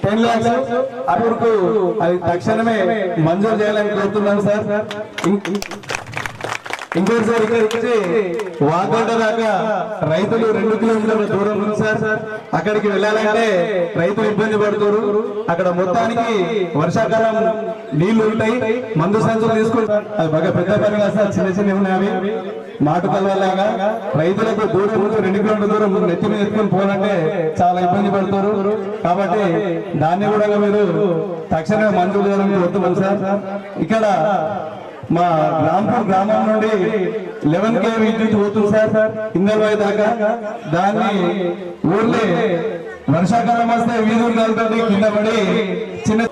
10 lakhs అప్పుడు అది తక్షణమే మంజూరు చేయాలని కోరుతున్నాను సార్. ఇంకోసారి ఇక్కడికి వాగంట దాకా రైతులు 2 కిలోమీటర్ల దూరం ఉంది సార్. అక్కడికి వెళ్ళాలంటే రైతులు ఇబ్బంది పడుతున్నారు. అక్కడ మొత్తానికి వర్షాకాలం నీళ్లు ఉంటాయి, మందు సంచులు తీసుకుని అది బాగా పెద్ద పని కాదు సార్. చిన్న చిన్న ఉన్నాయి, మాటు కలవలాగా రైతులకు దూరం 2 కిలోమీటర్ల దూరం నెత్తి మీద ఎత్తుకొని పోవాలంటే చాలా ఇబ్బంది పడుతున్నారు. కాబట్టి దాన్ని కూడా మీరు తక్షణమే మంజూరు చేయాలని కోరుతున్నాం సార్. ఇక్కడ మా రాంపూర్ గ్రామం నుండి 11 kV విద్యుత్ పోతుంది సార్ ఇందర్వాయి దాకా. దాన్ని ఊర్లే వర్షాకాలం వస్తే వీధులు కలుగుతుంది, కింద పడి చిన్న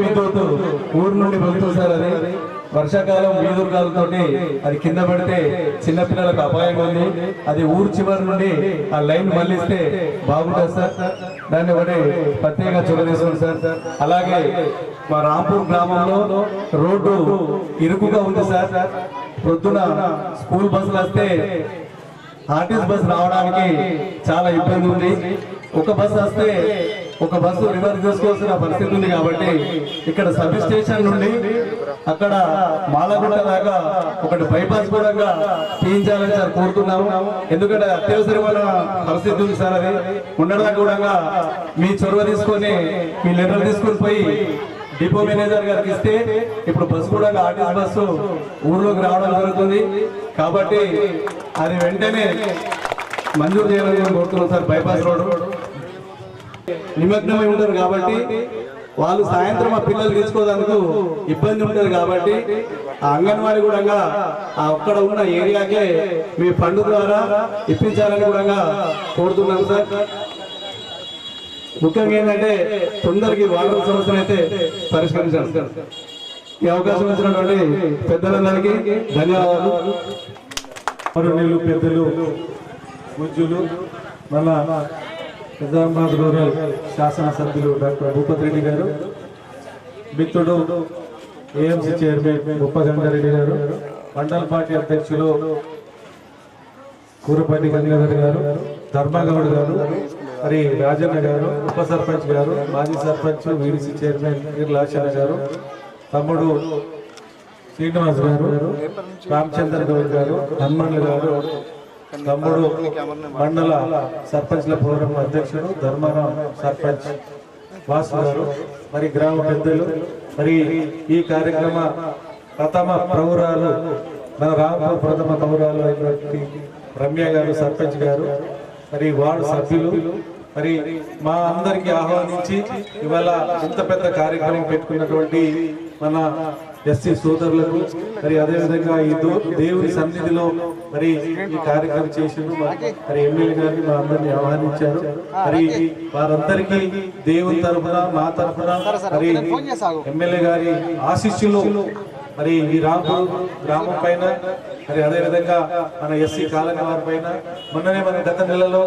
విద్యుత్ ఊరు నుండి వెళ్తుంది సార్. అది వర్షాకాలం వీధులు కాలుతోటి అది కింద పడితే చిన్నపిల్లలకు అపాయంగా ఉంది. అది ఊరు చివరి నుండి ఆ లైన్ మళ్ళిస్తే బాగుంటుంది సార్. దాన్ని ఒకటి ప్రత్యేకంగా చొరవ తీసుకోండి సార్. అలాగే మా రాంపూర్ గ్రామంలో రోడ్డు ఇరుకుగా ఉంది సార్. పొద్దున స్కూల్ బస్సులు వస్తే ఆర్టీసీ బస్సు రావడానికి చాలా ఇబ్బంది ఉంది. ఒక బస్సు వస్తే ఒక బస్సు రివర్స్ చేసుకోవాల్సిన పరిస్థితి ఉంది. కాబట్టి ఇక్కడ సబ్ స్టేషన్ నుండి అక్కడ మాలగుంట దాకా ఒకటి బైపాస్ కూడా తీయించాలని సార్ కోరుతున్నాము. ఎందుకంటే అత్యవసరమైన పరిస్థితి ఉంది సార్. అది ఉండడానికి కూడా మీ చొరవ తీసుకొని మీ లెటర్ తీసుకొని పోయి డిపో మేనేజర్ గారికి ఇస్తే ఇప్పుడు బస్సు కూడా ఆర్టీసీ బస్సు ఊర్లోకి రావడం జరుగుతుంది. కాబట్టి అది వెంటనే మంజూరు చేయాలని కోరుతున్నాం సార్. బైపాస్ రోడ్డు నిమగ్నమై ఉంటారు కాబట్టి వాళ్ళు సాయంత్రం ఆ పిల్లలు తీసుకోవడానికి ఇబ్బంది ఉంటుంది. కాబట్టి ఆ అంగన్వాడీ కూడా అక్కడ ఉన్న ఏరియాకే మీ ఫండ్ ద్వారా ఇప్పించాలని కూడా కోరుతున్నాను సార్. ముఖ్యంగా ఏంటంటే తొందరకి వాటర్ సమస్యను అయితే పరిష్కరించాలి సార్. ఈ అవకాశం ఇచ్చినటువంటి పెద్దలందరికీ ధన్యవాదాలు. మరునీళ్ళు పెద్దలు పూజ్యులు మన నిజామాబాద్ రూరల్ శాసనసభ్యులు డాక్టర్ భూపతి రెడ్డి గారు, మిత్రుడు ఏఎంసీ చైర్మన్ ముప్పగండారెడ్డి గారు, మండల పార్టీ అధ్యక్షులు కూరపాటి గంగాధర్ గారు, ధర్మగౌడ్ గారు, మరి రాజన్న గారు, ఉప సర్పంచ్ గారు, మాజీ సర్పంచ్ వీడిసి చైర్మన్ లాచన్న గారు, తమ్ముడు శ్రీనివాస్ గారు, రామచంద్ర గౌడ్ గారు, హనుమన్లు గారు, తమ్ముడు మండల సర్పంచ్ల ఫోరం అధ్యక్షుడు ధర్మరాం సర్పంచ్ వాసు గారు, మరి గ్రామ పెద్దలు, మరి ఈ కార్యక్రమ ప్రథమ పౌరాలు మన రాంపూర్ ప్రథమ పౌరాలు అయినటువంటి రమ్య గారు సర్పంచ్ గారు, మరి వార్డు సభ్యులు, మరి మా అందరికి ఆహ్వానించి ఇవాళ ఇంత పెద్ద కార్యక్రమం పెట్టుకున్నటువంటి మన ఎస్సీ సోదరులకు, మరి అదేవిధంగా ఈ దేవుని సన్నిధిలో మరి ఈ కార్యక్రమం చేసిండ్రు. మరి ఎమ్మెల్యే గారిని మా అందరినీ ఆహ్వానించారు. మరి వారందరికీ దేవుని తరఫున, మా తరఫున, మరి ఎమ్మెల్యే గారి ఆశీస్సులు మరి ఈ రాంపూర్ గ్రామం పైన, మరి అదేవిధంగా మన ఎస్సీ కాలనీ వారి పైన, మొన్ననే మన గత నెలలో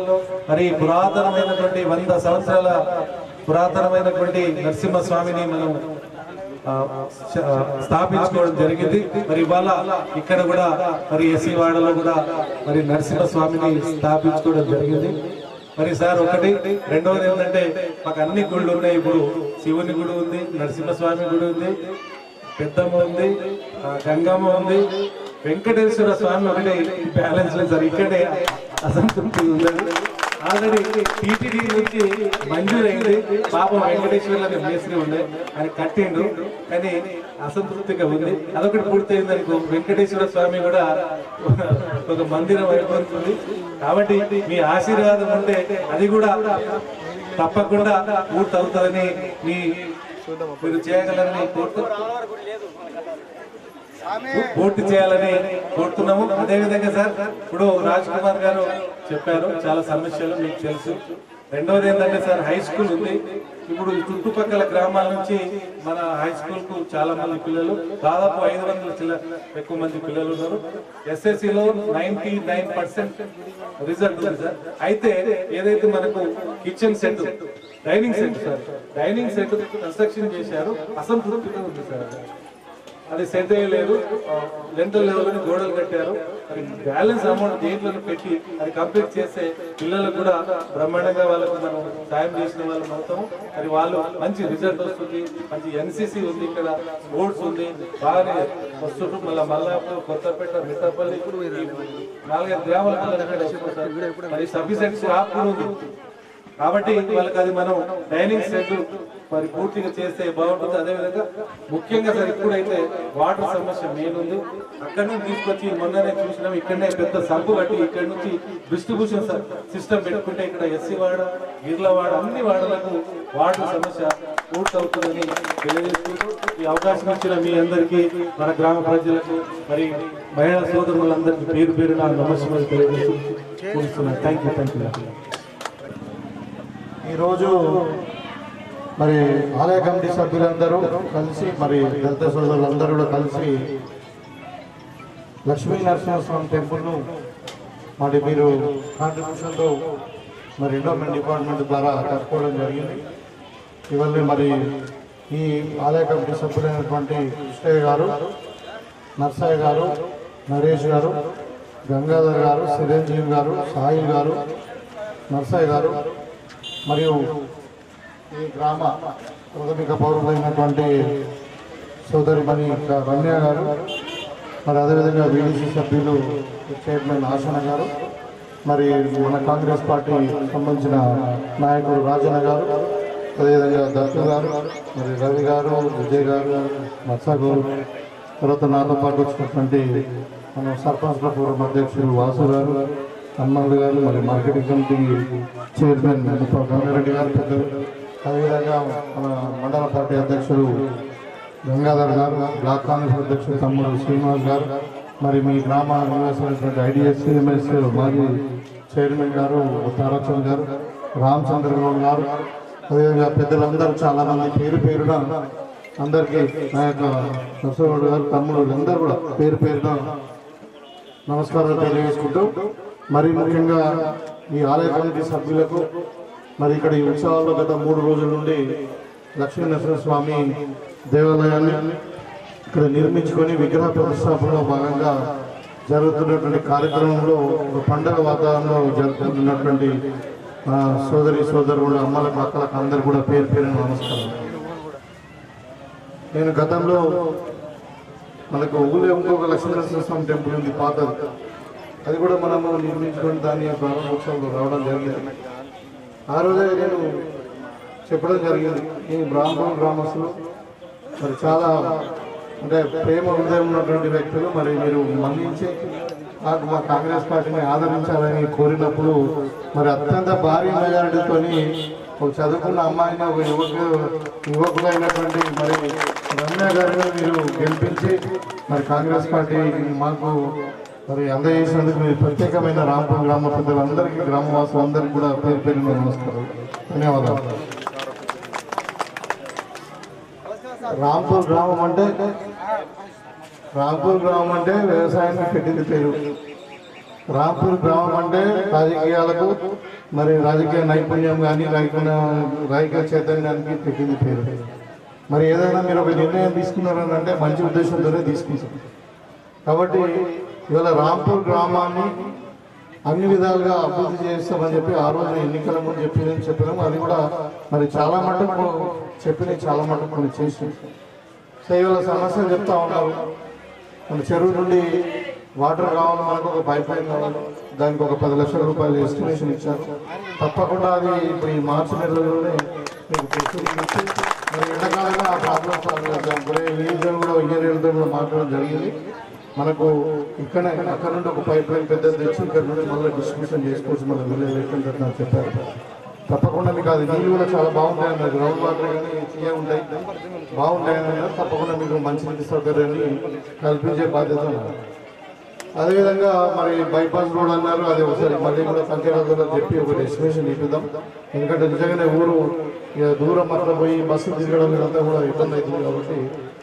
మరి పురాతనమైనటువంటి 100 సంవత్సరాల పురాతనమైనటువంటి నరసింహస్వామిని మనం స్థాపించుకోవడం జరిగింది. మరి ఇవాళ ఇక్కడ కూడా మరి ఎస్సీ వాడలో కూడా మరి నరసింహస్వామిని స్థాపించుకోవడం జరిగింది. మరి సార్ ఒకటి, రెండవది ఏంటంటే మాకు అన్ని గుళ్ళు ఉన్నాయి. ఇప్పుడు శివుని గుడి ఉంది, నరసింహస్వామి గుడి ఉంది, పెద్దమ్మ ఉంది, గంగమ్మ ఉంది, వెంకటేశ్వర స్వామి ఒకటి బ్యాలెన్స్ లేదు సార్. ఇక్కడే అసంతృప్తి ఉందండి. ఆల్రెడీ టీటీడీ నుంచి మంజూరైంది. పాపం వెంకటేశ్వర్లని మేస్త్రి ఉండే, ఆయన కట్టిండు, కానీ అసంతృప్తిగా ఉంది. అదొకటి పూర్తయింది అనుకో, వెంకటేశ్వర స్వామి కూడా ఒక మందిరం అయిపోతుంది. కాబట్టి మీ ఆశీర్వాదం ఉంటే అది కూడా తప్పకుండా పూర్తవుతుందని మీరు చేయగలరని పూర్తి చేయాలని కోరుతున్నాము. అదేవిధంగా సార్, ఇప్పుడు రాజ్ కుమార్ గారు చెప్పారు చాలా సమస్యలు మీకు తెలుసు. రెండవది ఏంటంటే సార్, హై స్కూల్ ఉంది. ఇప్పుడు చుట్టుపక్కల గ్రామాల నుంచి మన హై స్కూల్ కు చాలా మంది పిల్లలు, దాదాపు 500 ఎక్కువ మంది పిల్లలు ఉన్నారు. ఎస్ఎస్సిలో 99% రిజల్ట్ ఉంది సార్. అయితే ఏదైతే మనకు kitchen set, dining set sir, dining set construction చేశారు, అసంతృప్తిగా ఉంది సార్. అది సెట్ అయ్యలేదు, లెంతల్ లెవెల్ గోడలు కట్టారు. అది బ్యాలెన్స్ అమౌంట్ దేంట్లో పెట్టి అది కంప్లీట్ చేస్తే పిల్లలకు కూడా బ్రహ్మాండంగా వాళ్ళకు మనం సాయం చేసిన వాళ్ళు మొత్తం. అది వాళ్ళు మంచి రిజల్ట్ వస్తుంది. మంచి ఎన్సీసీ ఉంది, ఇక్కడ స్పోర్ట్స్ ఉంది, బాగానే వస్తుండ్రు. మళ్ళీ మల్లాపూర్, కొత్తపేట, మిట్టపల్లి, 4-5 గ్రామాల పిల్లలు మరి సఫిషియెంట్ స్టాఫ్ కూడా ఉంది. కాబట్టి వాళ్ళకి అది మనం డైనింగ్ సెట్ మరి పూర్తిగా చేస్తే బాగుంటుంది. అదేవిధంగా ముఖ్యంగా సార్, ఇప్పుడైతే వాటర్ సమస్య మెయిన్ ఉంది. అక్కడ నుంచి తీసుకొచ్చి మొన్ననే చూసినాం, ఇక్కడనే పెద్ద సంపు కట్టి ఇక్కడ నుంచి డిస్ట్రిబ్యూషన్ సిస్టమ్ పెట్టుకుంటే ఇక్కడ ఎస్సీ వాడ, గిర్లవాడ, అన్ని వాడలకు వాటర్ సమస్య పూర్తవుతుందని తెలియజేసుకుంటూ ఈ అవకాశం ఇచ్చిన మీ అందరికీ, మన గ్రామ ప్రజలకు, మరి మహిళా సోదరులందరికీ పేరు పేరు నా నమస్కారం తెలియజేస్తున్నాను. Thank you. ఈరోజు మరి ఆలయ కమిటీ సభ్యులందరూ కలిసి, మరి దళిత సోదరులందరూ కూడా కలిసి లక్ష్మీ నరసింహస్వామి టెంపుల్ను మరి మీరు కాంట్రిబ్యూషన్తో మరి ఎండోమెంట్ డిపార్ట్మెంట్ ద్వారా కట్టుకోవడం జరిగింది. ఇవన్నీ మరి ఈ ఆలయ కమిటీ సభ్యులైనటువంటి కృష్ణయ్య గారు, నర్సయ్య గారు, నరేష్ గారు, గంగాధర్ గారు, చిరంజీవి గారు, సాయి గారు, నర్సయ్య గారు, మరియు ఈ గ్రామ ప్రాథమిక పౌరులైనటువంటి సోదరిమణి రమ్య గారు, మరి అదేవిధంగా వీడీసీ సభ్యులు చైర్మన్ ఆశన గారు, మరి మన కాంగ్రెస్ పార్టీ సంబంధించిన నాయకుడు రాజన్న గారు, అదేవిధంగా దత్తు గారు, మరి రవి గారు, విజయ్ గారు, మత్సా గారు, తర్వాత నాతో పాటు వచ్చినటువంటి మన సర్పంచ్ల పూర్వ అధ్యక్షులు వాసు గారు, హనుమంతు గారు, మరి మార్కెటింగ్ కమిటీ చైర్మన్ గంగారెడ్డి గారు పెద్దలు, అదేవిధంగా మన మండల పార్టీ అధ్యక్షులు గంగాధర్ గారు, బ్లాక్ కాంగ్రెస్ అధ్యక్షులు తమ్ముడు శ్రీనివాస్ గారు, మరి మీ గ్రామ నివాసినటువంటి ఐడిఎస్సీ ఎంఎస్ మాజీ చైర్మన్ గారు తారాచంద్ గారు, రామచంద్ర గౌడ్ గారు, అదేవిధంగా పెద్దలందరూ చాలామంది పేరు పేరున అందరికీ నా యొక్క నరసింహగౌడ్ గారు తమ్ముడు అందరూ కూడా పేరు పేరున నమస్కారాలు తెలియజేసుకుంటూ, మరి ముఖ్యంగా ఈ ఆలయ కమిటీ సభ్యులకు, మరి ఇక్కడ ఈ ఉత్సవాల్లో గత 3 రోజుల నుండి లక్ష్మీ నరసింహస్వామి దేవాలయాన్ని ఇక్కడ నిర్మించుకొని విగ్రహ ప్రతిష్టాపనలో భాగంగా జరుగుతున్నటువంటి కార్యక్రమంలో ఒక పండగ వాతావరణంలో జరుగుతున్నటువంటి సోదరులు, అమ్మలకు, అక్కలకు అందరు కూడా పేరు పేరున నమస్కారం. నేను గతంలో మనకు ఊళ్ళో ఇంకొక లక్ష్మీ నరసింహస్వామి టెంపుల్ ఉంది పాతది, అది కూడా మనము నిర్మించుకొని దాని ప్రారంభోత్సవంలో రావడం జరిగింది. ఆ రోజే నేను చెప్పడం జరిగింది, ఈ బ్రాహ్మణ గ్రామస్తులు మరి చాలా అంటే ప్రేమ హృదయం ఉన్నటువంటి వ్యక్తులు, మరి మీరు మన్నించి నాకు మా కాంగ్రెస్ పార్టీని ఆదరించాలని కోరినప్పుడు మరి అత్యంత భారీ మెజారిటీతోని ఒక చదువుకున్న అమ్మాయిని ఒక యువకులైనటువంటి మరి రమ్య గారిని మీరు గెలిపించి మరి కాంగ్రెస్ పార్టీ మాకు మరి అందజేసినందుకు మీరు ప్రత్యేకమైన రాంపూర్ గ్రామ పెద్దలందరికీ గ్రామవాసులందరికీ కూడా పేరు పేరు నమస్కారం, ధన్యవాదాలు. రాంపూర్ గ్రామం అంటే వ్యవసాయానికి పెట్టింది పేరు. రాంపూర్ గ్రామం అంటే రాజకీయాలకు మరి రాజకీయ నైపుణ్యం కానీ రాజకీయ చైతన్యానికి పెట్టింది పేరు. మరి ఏదైనా మీరు ఒక నిర్ణయం తీసుకున్నారని అంటే మంచి ఉద్దేశంతోనే తీసుకుంటారు. కాబట్టి ఇవాళ రాంపూర్ గ్రామాన్ని అన్ని విధాలుగా అభివృద్ధి చేస్తామని చెప్పి ఆ రోజు ఎన్నికల ముందు చెప్పినాము. అది కూడా మరి చాలా మటుకు చాలా మటుకు కొన్ని చేసి సో ఇవాళ సమస్యలు చెప్తా ఉన్నారు. మన చెరువు నుండి వాటర్ కావాలి, మనకు ఒక పైప్ లైన్ కావాలి, దానికి ఒక 10 లక్షల రూపాయలు ఎస్టిమేషన్ ఇచ్చారు. తప్పకుండా అది ఇప్పుడు ఈ మార్చి నెలలోనే మీకు ఇచ్చి మరి ఎండాకాలంగా ఆ ప్రాబ్లం సాల్వ్ చేద్దాం. విలేజ్లో కూడా ఇంజనీర్లతో కూడా మాట్లాడడం జరిగింది. మనకు అక్కడ నుండి ఒక పైప్ లైన్ పెద్దది తెచ్చి ఇక్కడ నుండి మళ్ళీ డిస్ట్రిబ్యూషన్ చేసుకోవచ్చు మన విలేజ్ ఎక్కడ నాకు చెప్పారు. తప్పకుండా మీకు అది నీళ్ళు కూడా చాలా బాగుంటాయన్నారు, గ్రౌండ్ వాటర్ కానీ తీయ ఉంటాయి బాగుంటాయన్నారు. తప్పకుండా మీకు మంచి నీటి సౌకర్యాన్ని కల్పించే బాధ్యత ఉన్నారు. అదేవిధంగా మరి బైపాస్ రోడ్ అన్నారు, అది ఒకసారి మళ్ళీ కూడా పంచాయతీలో చెప్పి ఒక ఎస్టిమేషన్ ఇప్పిద్దాం. ఎందుకంటే నిజంగానే ఊరు దూరం అట్లా పోయి బస్సు తిరగడం ఇదంతా కూడా ఇబ్బంది అవుతుంది. కాబట్టి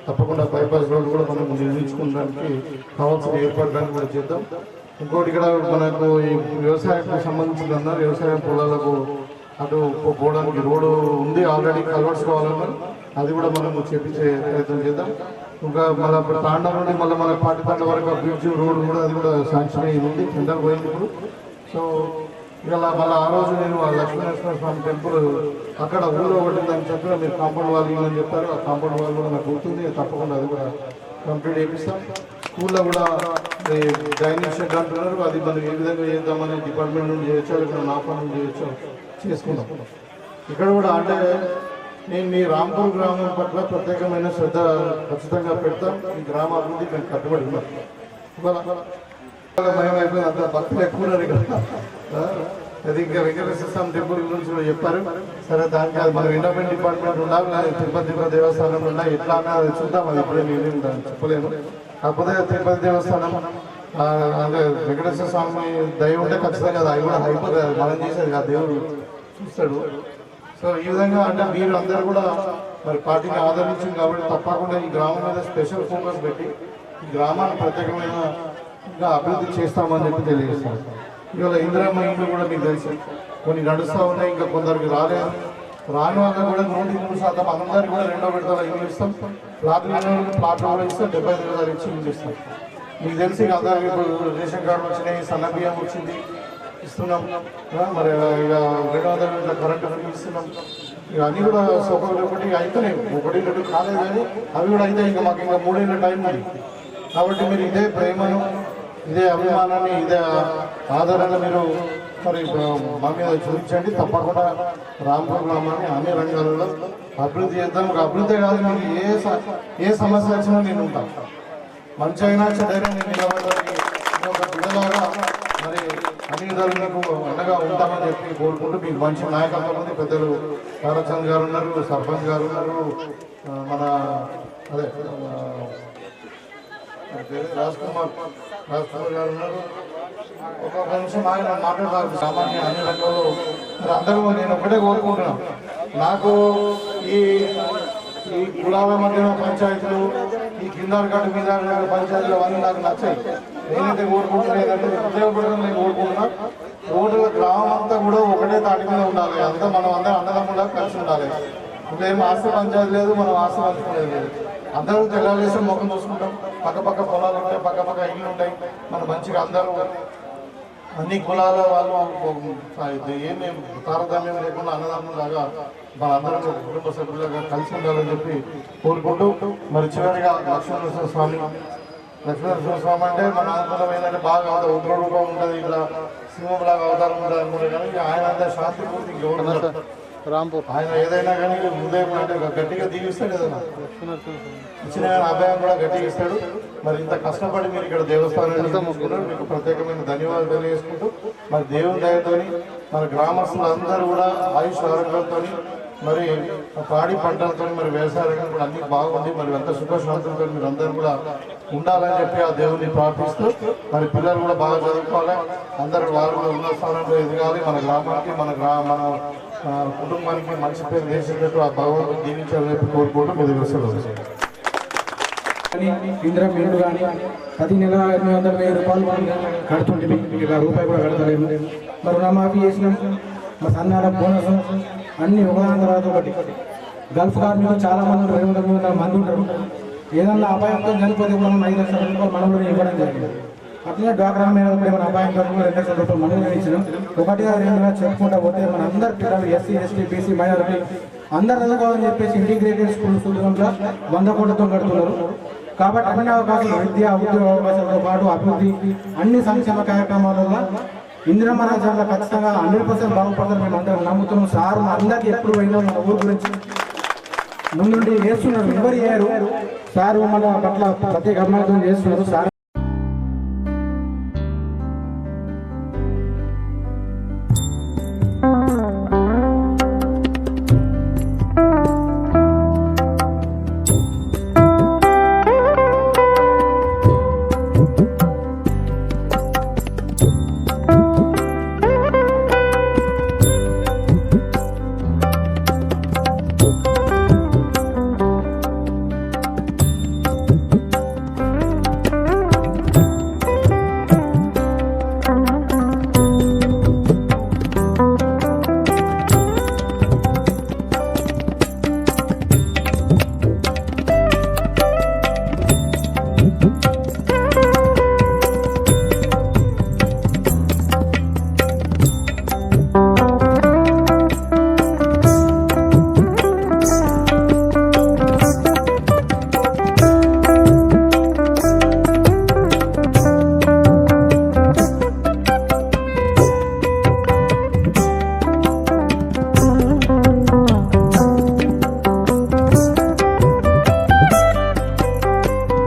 తప్పకుండా బైపాస్ రోడ్ కూడా మనం నిర్మించుకోవడానికి కావాల్సిన ఏర్పాట్లను కూడా చేద్దాం. ఇంకోటి ఇక్కడ మనకు ఈ వ్యవసాయానికి సంబంధించింది అన్నారు, వ్యవసాయ పొలాలకు అటు పోవడానికి రోడ్డు ఉంది, ఆల్రెడీ కలవర్స్ కావాలన్నారు, అది కూడా మనము చేపించే ప్రయత్నం చేద్దాం. ఇంకా మళ్ళీ ఇప్పుడు తాండా నుండి మళ్ళీ మన పాటిపంట వరకు బ్రిడ్జ్ రోడ్డు కూడా అది కూడా శాంక్షన్ అయ్యి ఉంది, టెండర్ పోయింది ఇప్పుడు. సో ఇలా మళ్ళీ ఆ రోజు నేను లక్ష్మీనరసింహ స్వామి టెంపుల్ అక్కడ ఊళ్ళో ఒకటి దాన్ని చెప్పిన మీరు కాంపౌండ్ వాల్ ఇవ్వని చెప్పారు. ఆ కాంపౌండ్ వాల్ కూడా నాకు గుర్తుంది, తప్పకుండా అది కూడా కంప్లీట్ చేపిస్తాం. స్కూల్లో కూడా డ్రైనేజ్ షెడ్ అంటున్నారు, అది మనం ఏ విధంగా చేద్దామని డిపార్ట్మెంట్ నుండి చేయొచ్చో ఇక్కడ నా పని నుండి చేయొచ్చో చేసుకున్నాం. ఇక్కడ కూడా అంటే నేను మీ రాంపూర్ గ్రామం పట్ల ప్రత్యేకమైన శ్రద్ధ ఖచ్చితంగా పెడతాం. ఈ గ్రామ అభివృద్ధి మేము కట్టుబడి ఉన్నాం. భయమైపోయింది, అంత భక్తులు ఎక్కువ ఉన్నారు ఇక్కడ. అది ఇంకా వెంకటేశ్వర స్వామి టెంపుల్ గురించి చెప్పారు. సరే దానికి అది మనం ఎండోమెంట్ డిపార్ట్మెంట్ ఉండాలి, తిరుపతి దేవస్థానం ఉండాలి, ఎట్లా అన్నది చూద్దాం. అది ఇప్పుడే నేను చెప్పలేను. కాకపోతే తిరుపతి దేవస్థానం అంటే వెంకటేశ్వర స్వామి దయ ఉంటే ఖచ్చితంగా అది కూడా అయిపోతుంది, అది మనం చేసేది కాదు, దేవుడు చూస్తాడు. సో ఈ విధంగా అంటే మీరు అందరూ కూడా మరి పార్టీని ఆదరించింది కాబట్టి తప్పకుండా ఈ గ్రామం మీద స్పెషల్ ఫోకస్ పెట్టి ఈ గ్రామాన్ని ప్రత్యేకమైన ఇంకా అభివృద్ధి చేస్తామని చెప్పి తెలియజేస్తాను. ఇవాళ ఇందిరమ్మ ఇండ్లు కూడా మీకు తెలుసు కొన్ని నడుస్తూ ఉన్నాయి, ఇంకా కొందరికి రాలేదు. రాని వాళ్ళకి కూడా 100% అందరికీ కూడా 2వ విడతల ఇల్లు ఇస్తాం. ప్లాట్లు కూడా ఇస్తాం, 75,000 ఇచ్చి ఇల్లు ఇస్తాం. మీకు తెలిసి అందరికి ఇప్పుడు రేషన్ కార్డు వచ్చినాయి, సన్న బియ్యం వచ్చింది ఇస్తున్నాం. మరి ఇక 200 కరెంటు ఫ్రీ ఇస్తున్నాం. ఇక అన్నీ కూడా ఒకటి అయితేనే 1-2 కాలేదు కానీ అవి కూడా అయితే ఇంకా మాకు ఇంకా 3 ఏళ్ళ టైం ఉంది. కాబట్టి మీరు ఇదే ప్రేమను, ఇదే అభిమానాన్ని, ఇదే ఆదరణ మీరు మరి మా మీద చూపించండి. తప్పకుండా రాంపూర్ గ్రామాన్ని అన్ని రంగాలలో అభివృద్ధి చేద్దాం. ఒక అభివృద్ధి కాదు, మీకు ఏ సమస్య వచ్చినా నేను ఉంటాను. మంచి అయినా చెడైనా నేను నిలబడడానికి ఒక బిడ్డలాగా మరి అన్ని విధాలు మీకు అండగా ఉంటామని చెప్పి కోరుకుంటూ మీకు మంచి నాయకత్వం ఉంది. పెద్దలు తారచంద్ గారు ఉన్నారు, సర్పంచ్ గారు ఉన్నారు, మన అదే రాజ్ కుమార్ గారు ఉన్నారు. ఒక్కొక్క నిమిషం ఆయన మాట్లాడతారు. సామాన్య అన్ని రంగంలో మరి అందరూ నేను ఒకటే కోరుకుంటున్నాను. నాకు ఈ కులాల మధ్య పంచాయతీలు, ఈ కిందారు మీద పంచాయతీలు అవన్నీ నాకు నచ్చాయి. నేనైతే కోరుకుంటున్నాను ఏంటంటే ఉపయోగపడడం నేను కోరుకుంటున్నా. రోడ్ల గ్రామం అంతా కూడా ఒకటే తాటి మీద ఉండాలి, అంతా మనం అందరం అన్నదమ్ములా కలిసి ఉండాలి. ఇప్పుడేం ఆస్తి పంచాయతీ లేదు, మనం ఆస్తి పంచుకునేది లేదు. అందరూ తెల్లారేసి ముఖం చూసుకుంటాం, పక్క పొలాలు ఉంటాయి, పక్క ఇల్లు ఉంటాయి. మనం మంచిగా అందరూ అన్ని కులాల వాళ్ళు ఏమి తారతమ్యం లేకుండా అన్నదమ్ములాగా మనందరం కుటుంబ సభ్యులుగా కలిసి ఉండాలని చెప్పి కోరుకుంటూ మరి చివరిగా లక్ష్మీనరసింహ స్వామి అంటే మన అనుకూలం ఏంటంటే బాగా ఉగ్రరూపం ఉంటుంది, ఇట్లా సింహంలాగా అవతారం ఉంటుంది అనుకుంటే కానీ ఆయన అంతా శాంతిపూర్తి గౌరవం. ఆయన ఏదైనా కానీ ఉదయం అంటే గట్టిగా దీవిస్తాడు, ఏదైనా ఇచ్చిన కానీ అభయం కూడా గట్టిగా ఇస్తాడు. మరి ఇంత కష్టపడి మీరు ఇక్కడ దేవస్థానాన్ని తీసుకున్నారు, మీకు ప్రత్యేకమైన ధన్యవాదాలు తెలియజేసుకుంటూ మరి దేవుని దయతోని మన గ్రామస్తులందరూ కూడా ఆయుష్ ఆరోగ్యంతో మరి పాడి పంటలతో మరి వ్యవసాయ రంగం కూడా అన్ని బాగుంది, మరి అంత సుఖశాంతులతో మీరు అందరూ కూడా ఉండాలని చెప్పి ఆ దేవుని ప్రార్థిస్తూ మరి పిల్లలు కూడా బాగా చదువుకోవాలి, అందరూ వారు కూడా ఉన్న స్థానంలో ఎదగాలి, మన గ్రామానికి మన కుటుంబానికి మంచి పేరు వేసేటట్టు ఆ భగవంతుడు దీవించాలని చెప్పి కోరుకుంటూ ముందుకు వస్తారు. ఇందిరా మిల్లుడు కానీ ప్రతి నెల 800,000 రూపాయలు కడుతుంటే మీకు రూపాయి కూడా కడతలేము. మరి రుణమాఫీ చేసినాం, మా సన్నాల బోనస్ అన్ని ఒకదాని తర్వాత ఒకటి. గల్ఫ్ కార్మికులు చాలా మంది 200 మంది ఉంటారు. ఏదన్నా అపాయంతో చనిపోతే కూడా 5 లక్షల రూపాయలు మనలో ఇవ్వడం జరిగింది. అట్లనే డ్వాక్రా మీద ఏమైనా అపాయంతో 2 లక్షల రూపాయలు మనలో ఇచ్చినాం. 1-2 చెప్పుకుంటా పోతే మన అందరి పిల్లలు ఎస్సీ ఎస్టీ బీసీ మైనారిటీ అందరు చదువుకోవాలని చెప్పేసి ఇంటిగ్రేటెడ్ స్కూల్ సుదూరంలో 100 కోట్లతో కడుతున్నారు. కాబట్టి అన్ని అవకాశాలు, విద్య ఉద్యోగ అవకాశాలతో పాటు అభివృద్ధి అన్ని సంక్షేమ కార్యక్రమాల వల్ల ఇందిరమ్మ రాజ్యంలో ఖచ్చితంగా 100% బాగుపడతారు మేము అందరం నమ్ముతున్నాం. సార్ మా అందరికీ ఎప్పుడు పోయినా మన ఊరు గురించి ముందుండి చేస్తున్నారు, ఎవరు చేయరు. సారు మన పట్ల ప్రత్యేక అభిమానం చేస్తున్నారు. సార్